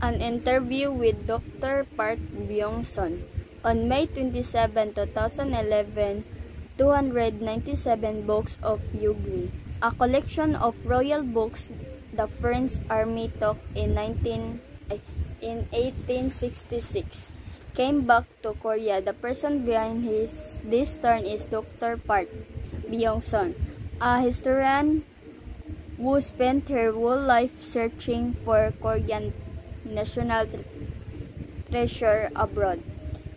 An interview with Dr. Park Byung-sun. On May 27, 2011, 297 books of Yugwi, a collection of royal books the French army took in 1866, came back to Korea. The person behind this turn is Dr. Park Byung-sun, a historian who spent her whole life searching for Korean national treasure abroad.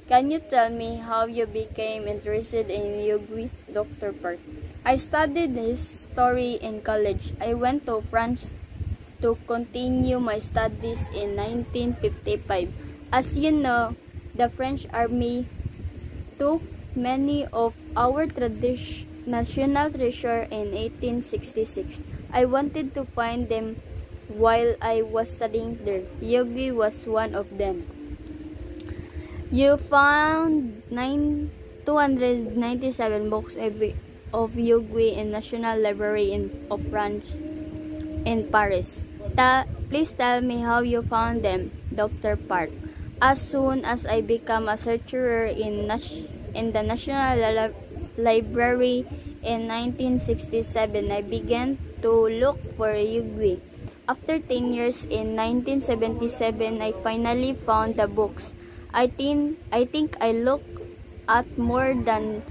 Can you tell me how you became interested in Yugwi, Dr. Park? I studied history in college. I went to France to continue my studies in 1955. As you know, the French army took many of our national treasure in 1866. I wanted to find them while I was studying there. Yugwi was one of them. You found 297 books of Yugwi in National Library of France in Paris. Please tell me how you found them, Dr. Park. As soon as I became a searcher in the National Library in 1967, I began to look for Yugwi. After 10 years, in 1977, I finally found the books. I think I looked at more than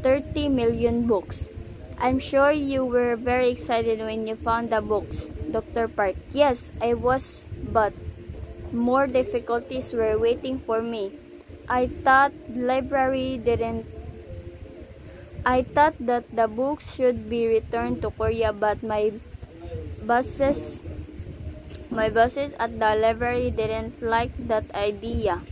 30 million books. I'm sure you were very excited when you found the books, Dr. Park. Yes, I was, but more difficulties were waiting for me. I thought that the books should be returned to Korea, but my bosses at the library didn't like that idea.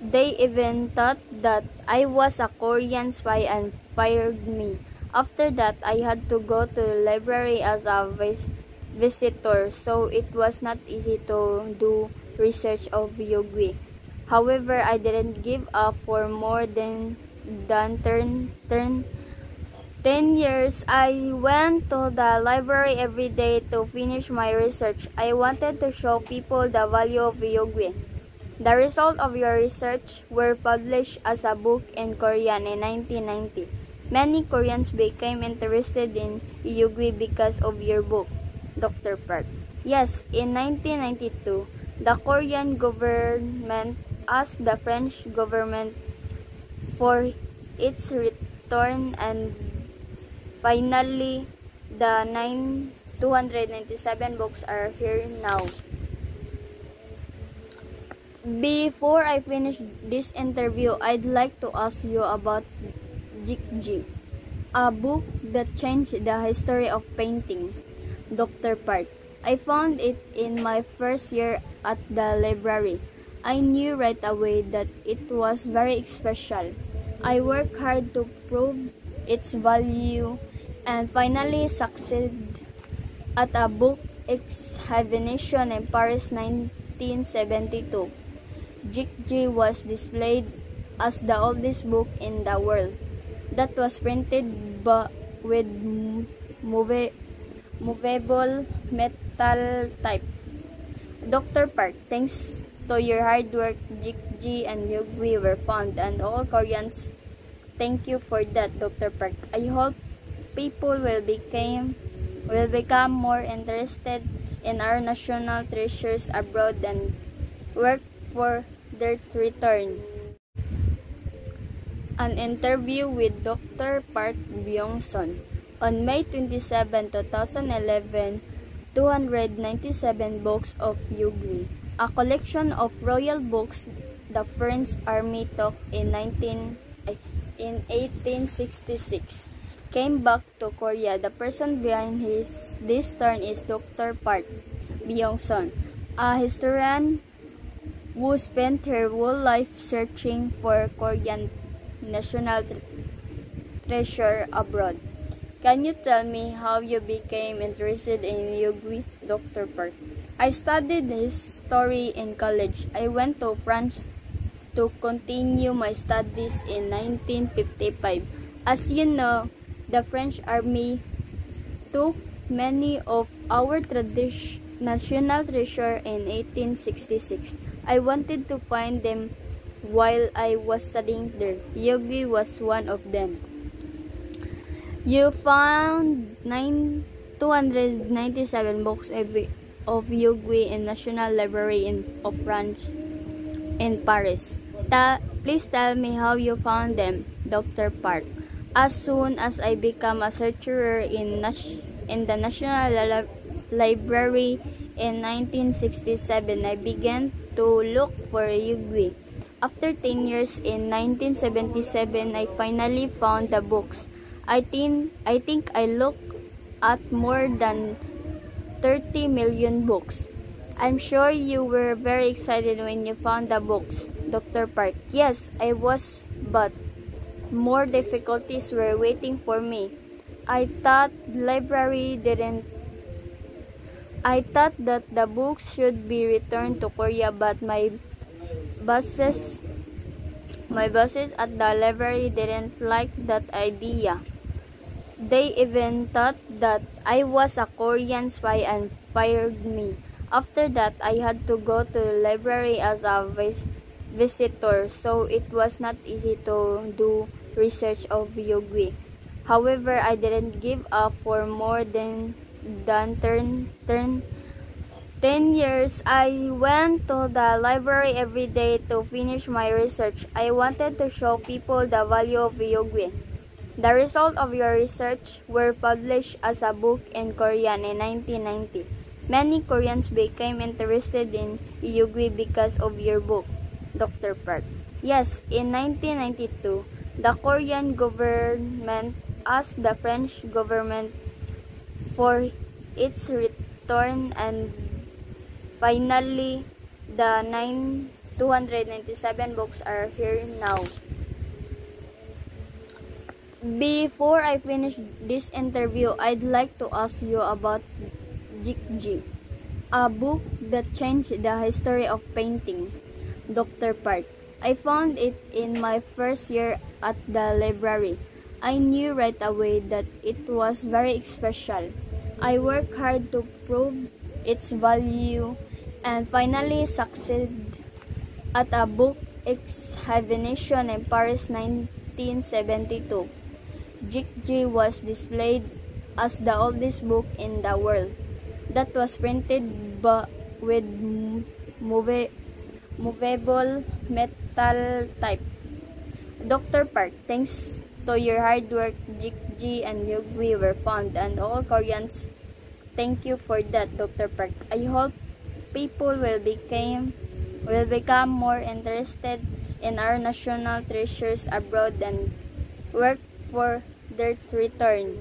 They even thought that I was a Korean spy and fired me. After that, I had to go to the library as a visitor, so it was not easy to do research of Yugwi. However, I didn't give up for more than 10 years. I went to the library every day to finish my research. I wanted to show people the value of Yugwi. The result of your research were published as a book in Korean in 1990. Many Koreans became interested in Yugwi because of your book, Dr. Park. Yes, in 1992, the Korean government asked the French government for its return, and finally, the 297 books are here now. Before I finish this interview, I'd like to ask you about Jikji, a book that changed the history of painting, Dr. Park. I found it in my first year at the library. I knew right away that it was very special. I worked hard to prove its value and finally succeeded at a book examination in Paris 1972. Jikji was displayed as the oldest book in the world that was printed with movable metal type. Dr. Park, thanks to your hard work, Jikji and Yugwi were found, and all Koreans thank you for that, Dr. Park. I hope people will become more interested in our national treasures abroad and work for their return. An interview with Dr. Park Byung-sun. On May 27, 2011, 297 books of Yugwi, a collection of royal books the French army took in 1866, came back to Korea. The person behind this turn is Dr. Park Byung-sun, a historian who spent her whole life searching for Korean national treasure abroad. Can you tell me how you became interested in Yugwi, Dr. Park? I studied history in college. I went to France to continue my studies in 1955. As you know, the French army took many of our national treasure in 1866. I wanted to find them while I was studying there. Yogui was one of them. You found 297 books of Yogui in National Library of France in Paris. Please tell me how you found them, Dr. Park. As soon as I became a searcher in the National Library in 1967, I began to look for Yogui. After 10 years, in 1977, I finally found the books. I think I looked at more than 30 million books. I'm sure you were very excited when you found the books, Dr. Park. Yes, I was, but more difficulties were waiting for me. I thought that the books should be returned to Korea, but my bosses at the library didn't like that idea. They even thought that I was a Korean spy and fired me. After that, I had to go to the library as a visitor, so it was not easy to do research of Yogui. However, I didn't give up for more than 10 years. I went to the library every day to finish my research. I wanted to show people the value of Yogui. The result of your research were published as a book in Korean in 1990. Many Koreans became interested in Yogui because of your book, Dr. Park. Yes, in 1992, the Korean government asked the French government for its return, and finally, the 297 books are here now. Before I finish this interview, I'd like to ask you about Jikji, a book that changed the history of painting, Dr. Park. I found it in my first year at the library. I knew right away that it was very special. I worked hard to prove its value and finally succeeded at a book exhibition in Paris 1972. Jikji was displayed as the oldest book in the world that was printed with movable metal type. Dr. Park, thanks to your hard work, Jikji and Yogui were found, and all Koreans thank you for that, Dr. Park. I hope people will become more interested in our national treasures abroad and work for their return.